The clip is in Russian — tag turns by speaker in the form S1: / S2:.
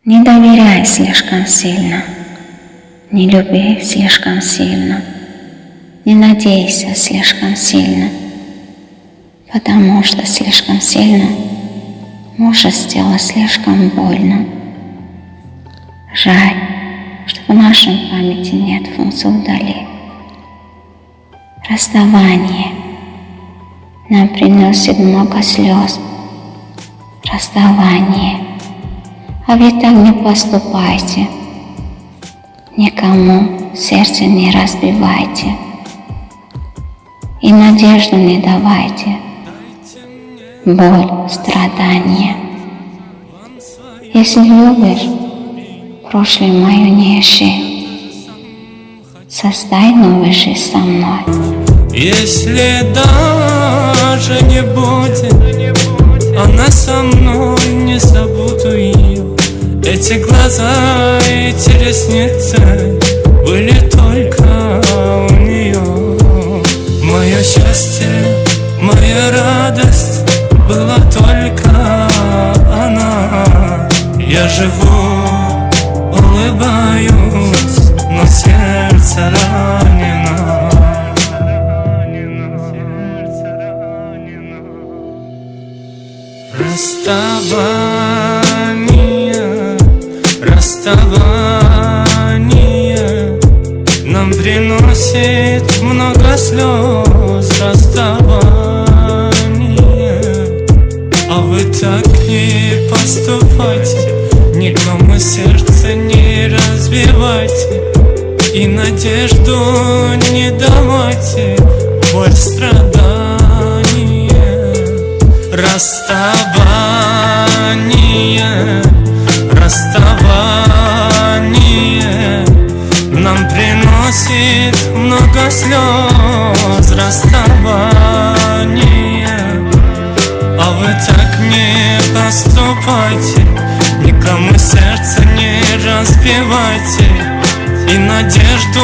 S1: Не доверяй слишком сильно, не люби слишком сильно, не надейся слишком сильно, потому что слишком сильно может сделать слишком больно. Жаль, что в нашей памяти нет функции удали. Расставание нам приносит много слез. Расставание. А вы так не поступайте, никому сердце не разбивайте и надежду не давайте, боль, страдания. Если любишь, прошлое мое не ищи, создай новую жизнь со мной.
S2: Если даже не будет она со мной, не забуду ее. Эти глаза, эти ресницы были только у нее. Мое счастье, моя радость была только она. Я живу, улыбаюсь, но сердце ранено. Расставание нам приносит много слез. Расставание, а вы так не поступайте, никому сердце не разбивайте и надежду не давайте, боль, страдания. Расставание, расставание нам приносит много слез. Расставание, а вы так не поступайте, никому сердце не разбивайте и надежду